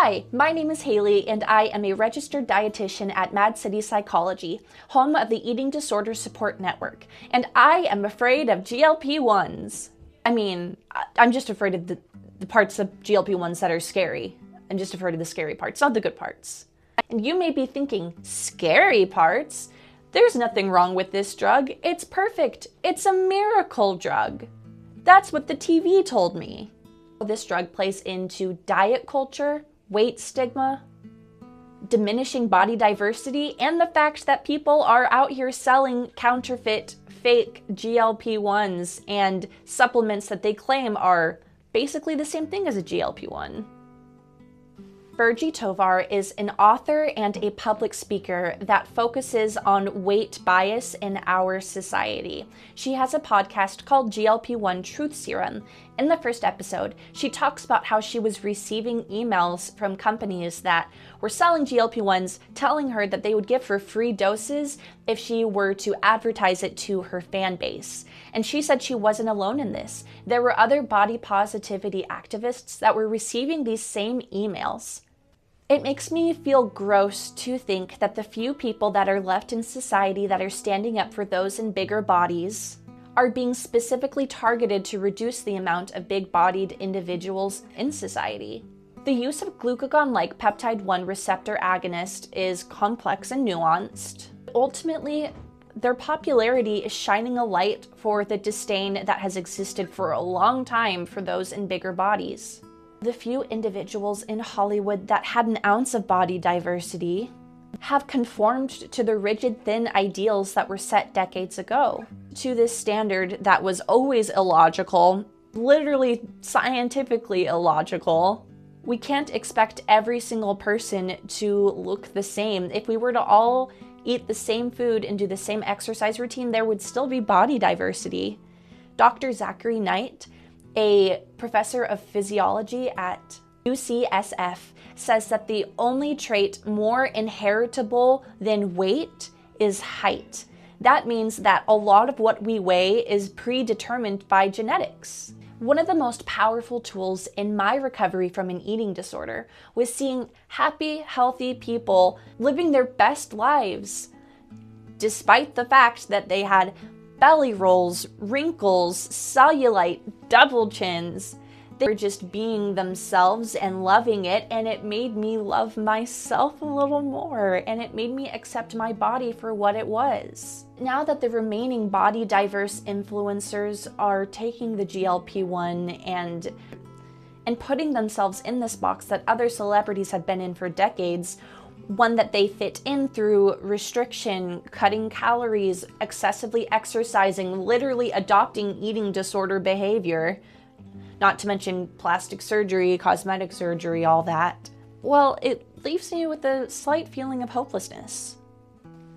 Hi, my name is Haley, and I am a registered dietitian at Mad City Psychology, home of the Eating Disorder Support Network, and I am afraid of GLP-1s. I'm just afraid of the parts of GLP-1s that are scary. I'm just afraid of the scary parts, not the good parts. And you may be thinking, scary parts? There's nothing wrong with this drug. It's perfect. It's a miracle drug. That's what the TV told me. This drug plays into diet culture, weight stigma, diminishing body diversity, and the fact that people are out here selling counterfeit, fake GLP-1s and supplements that they claim are basically the same thing as a GLP-1. Virgie Tovar is an author and a public speaker that focuses on weight bias in our society. She has a podcast called GLP-1 Truth Serum. In the first episode, she talks about how she was receiving emails from companies that were selling GLP-1s, telling her that they would give her free doses if she were to advertise it to her fan base. And she said she wasn't alone in this. There were other body positivity activists that were receiving these same emails. It makes me feel gross to think that the few people that are left in society that are standing up for those in bigger bodies are being specifically targeted to reduce the amount of big-bodied individuals in society. The use of glucagon-like peptide-1 receptor agonist is complex and nuanced. Ultimately, their popularity is shining a light for the disdain that has existed for a long time for those in bigger bodies. The few individuals in Hollywood that had an ounce of body diversity have conformed to the rigid, thin ideals that were set decades ago, to this standard that was always illogical, literally scientifically illogical. We can't expect every single person to look the same. If we were to all eat the same food and do the same exercise routine, there would still be body diversity. Dr. Zachary Knight, a professor of physiology at UCSF, says that the only trait more inheritable than weight is height. That means that a lot of what we weigh is predetermined by genetics. One of the most powerful tools in my recovery from an eating disorder was seeing happy, healthy people living their best lives, despite the fact that they had belly rolls, wrinkles, cellulite, double chins. They were just being themselves and loving it, and it made me love myself a little more, and it made me accept my body for what it was. Now that the remaining body diverse influencers are taking the GLP-1 and putting themselves in this box that other celebrities have been in for decades, one that they fit in through restriction, cutting calories, excessively exercising, literally adopting eating disorder behavior, not to mention plastic surgery, cosmetic surgery, all that. Well, it leaves me with a slight feeling of hopelessness.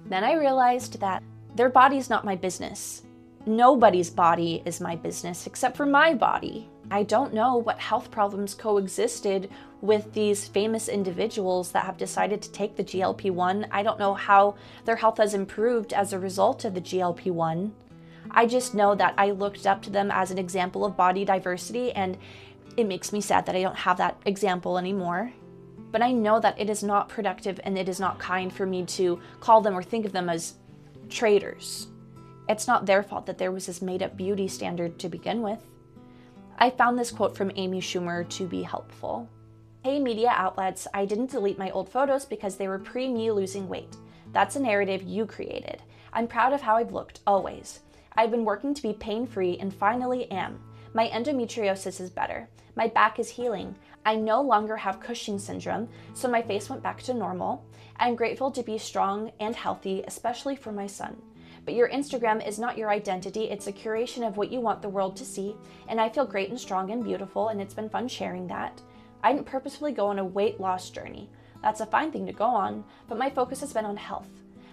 Then I realized that their body's not my business. Nobody's body is my business except for my body. I don't know what health problems coexisted with these famous individuals that have decided to take the GLP-1. I don't know how their health has improved as a result of the GLP-1. I just know that I looked up to them as an example of body diversity, and it makes me sad that I don't have that example anymore. But I know that it is not productive and it is not kind for me to call them or think of them as traitors. It's not their fault that there was this made-up beauty standard to begin with. I found this quote from Amy Schumer to be helpful. Hey media outlets, I didn't delete my old photos because they were pre-me losing weight. That's a narrative you created. I'm proud of how I've looked, always. I've been working to be pain-free and finally am. My endometriosis is better. My back is healing. I no longer have Cushing syndrome, so my face went back to normal. I'm grateful to be strong and healthy, especially for my son. But your Instagram is not your identity, it's a curation of what you want the world to see, and I feel great and strong and beautiful, and it's been fun sharing that. I didn't purposefully go on a weight loss journey. That's a fine thing to go on, but my focus has been on health.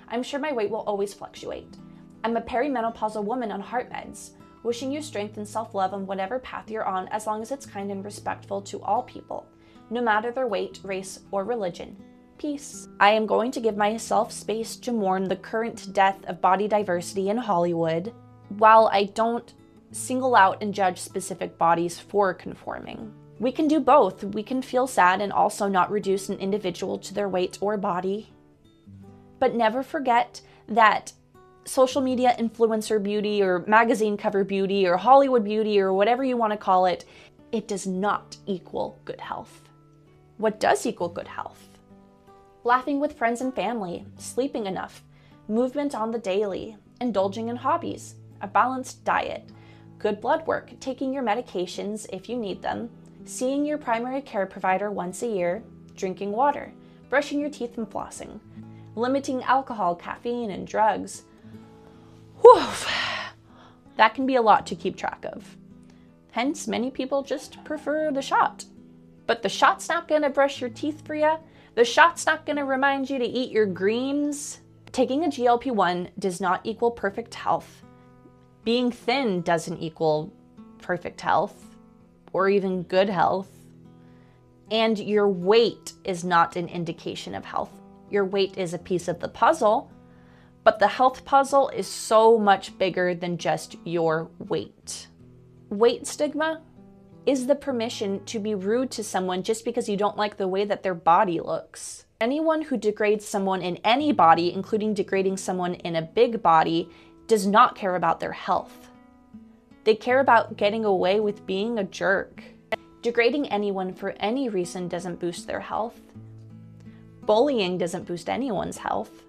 I'm sure my weight will always fluctuate. I'm a perimenopausal woman on heart meds, wishing you strength and self-love on whatever path you're on as long as it's kind and respectful to all people, no matter their weight, race, or religion. Peace. I am going to give myself space to mourn the current death of body diversity in Hollywood, while I don't single out and judge specific bodies for conforming. We can do both. We can feel sad and also not reduce an individual to their weight or body. But never forget that social media influencer beauty or magazine cover beauty or Hollywood beauty or whatever you want to call it, it does not equal good health. What does equal good health? Laughing with friends and family, sleeping enough, movement on the daily, indulging in hobbies, a balanced diet, good blood work, taking your medications if you need them, seeing your primary care provider once a year, drinking water, brushing your teeth and flossing, limiting alcohol, caffeine, and drugs. Whew, that can be a lot to keep track of. Hence, many people just prefer the shot. But the shot's not gonna brush your teeth for you. The shot's not gonna remind you to eat your greens. Taking a GLP-1 does not equal perfect health. Being thin doesn't equal perfect health or even good health. And your weight is not an indication of health. Your weight is a piece of the puzzle, but the health puzzle is so much bigger than just your weight. Weight stigma is the permission to be rude to someone just because you don't like the way that their body looks. Anyone who degrades someone in any body, including degrading someone in a big body, does not care about their health. They care about getting away with being a jerk. Degrading anyone for any reason doesn't boost their health. Bullying doesn't boost anyone's health.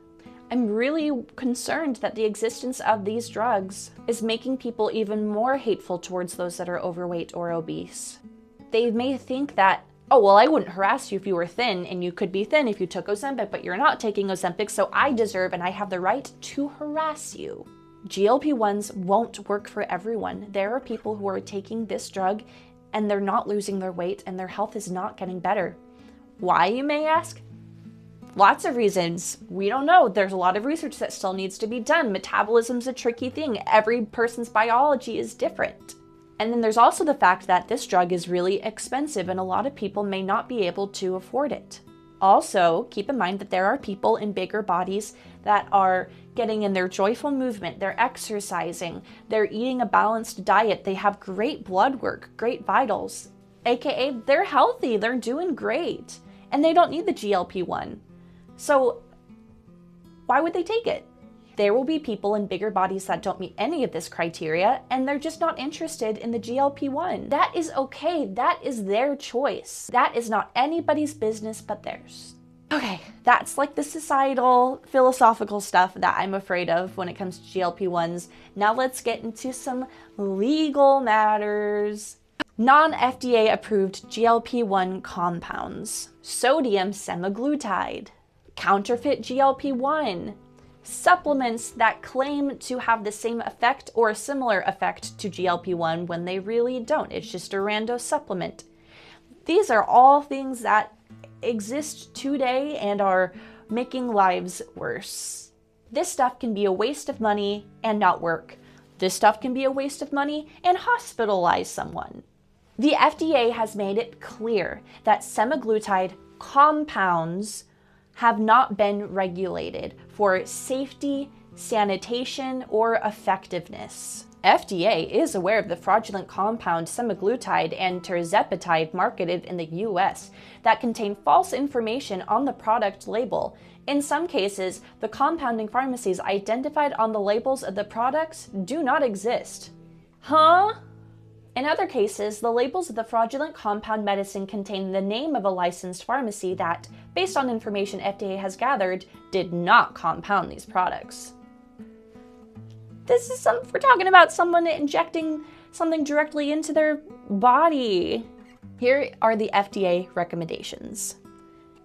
I'm really concerned that the existence of these drugs is making people even more hateful towards those that are overweight or obese. They may think that, oh, well, I wouldn't harass you if you were thin, and you could be thin if you took Ozempic, but you're not taking Ozempic, so I deserve and I have the right to harass you. GLP-1s won't work for everyone. There are people who are taking this drug and they're not losing their weight and their health is not getting better. Why, you may ask? Lots of reasons. We don't know. There's a lot of research that still needs to be done. Metabolism's a tricky thing. Every person's biology is different. And then there's also the fact that this drug is really expensive and a lot of people may not be able to afford it. Also, keep in mind that there are people in bigger bodies that are getting in their joyful movement, they're exercising, they're eating a balanced diet, they have great blood work, great vitals, aka they're healthy, they're doing great, and they don't need the GLP-1. So why would they take it? There will be people in bigger bodies that don't meet any of this criteria, and they're just not interested in the GLP-1. That is okay. That is their choice. That is not anybody's business but theirs. Okay, that's like the societal, philosophical stuff that I'm afraid of when it comes to GLP-1s. Now let's get into some legal matters. Non-FDA approved GLP-1 compounds. Sodium semaglutide. Counterfeit GLP-1. Supplements that claim to have the same effect or a similar effect to GLP-1 when they really don't. It's just a rando supplement. These are all things that exist today and are making lives worse. This stuff can be a waste of money and not work. This stuff can be a waste of money and hospitalize someone. The FDA has made it clear that semaglutide compounds have not been regulated for safety, sanitation, or effectiveness. FDA is aware of the fraudulent compound semaglutide and tirzepatide marketed in the US that contain false information on the product label. In some cases, the compounding pharmacies identified on the labels of the products do not exist. Huh? In other cases, the labels of the fraudulent compound medicine contain the name of a licensed pharmacy that, based on information FDA has gathered, did not compound these products. We're talking about someone injecting something directly into their body. Here are the FDA recommendations.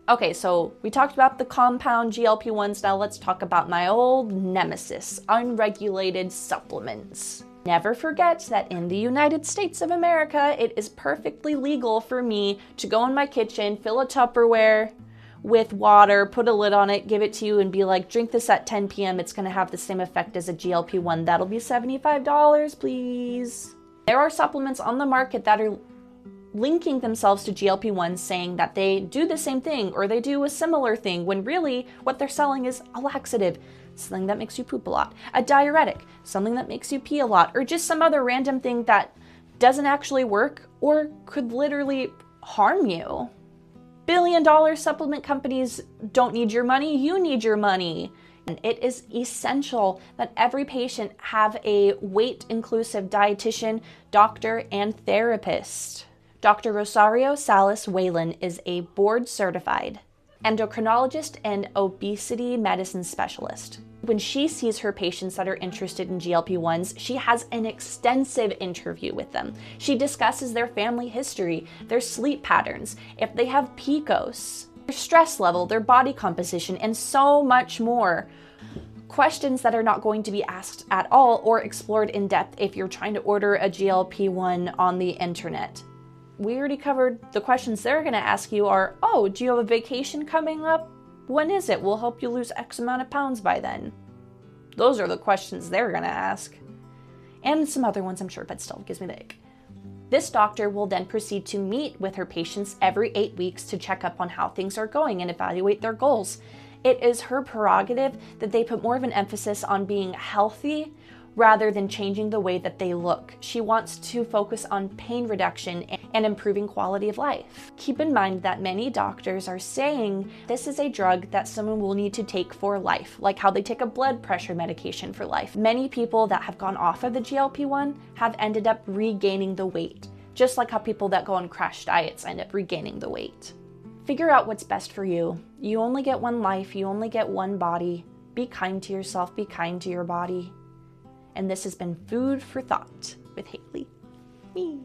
Okay, so we talked about the compound GLP-1s, now let's talk about my old nemesis, unregulated supplements. Never forget that in the United States of America, it is perfectly legal for me to go in my kitchen, fill a Tupperware with water, put a lid on it, give it to you, and be like, drink this at 10 p.m. It's going to have the same effect as a GLP-1. That'll be $75, please. There are supplements on the market that are linking themselves to GLP-1s saying that they do the same thing or they do a similar thing when really what they're selling is a laxative, something that makes you poop a lot, a diuretic, something that makes you pee a lot, or just some other random thing that doesn't actually work or could literally harm you. Billion-dollar supplement companies don't need your money, you need your money. And it is essential that every patient have a weight-inclusive dietitian, doctor, and therapist. Dr. Rosario Salas Whalen is a board-certified endocrinologist and obesity medicine specialist. When she sees her patients that are interested in GLP-1s, she has an extensive interview with them. She discusses their family history, their sleep patterns, if they have PCOS, their stress level, their body composition, and so much more. Questions that are not going to be asked at all or explored in depth if you're trying to order a GLP-1 on the internet. We already covered the questions they're going to ask you are, oh, do you have a vacation coming up? When is it? We'll help you lose X amount of pounds by then. Those are the questions they're going to ask. And some other ones, I'm sure, but still gives me the ick. This doctor will then proceed to meet with her patients every 8 weeks to check up on how things are going and evaluate their goals. It is her prerogative that they put more of an emphasis on being healthy rather than changing the way that they look. She wants to focus on pain reduction and improving quality of life. Keep in mind that many doctors are saying this is a drug that someone will need to take for life, like how they take a blood pressure medication for life. Many people that have gone off of the GLP-1 have ended up regaining the weight, just like how people that go on crash diets end up regaining the weight. Figure out what's best for you. You only get one life, you only get one body. Be kind to yourself, be kind to your body. And this has been Food for Thought with Haley. Me.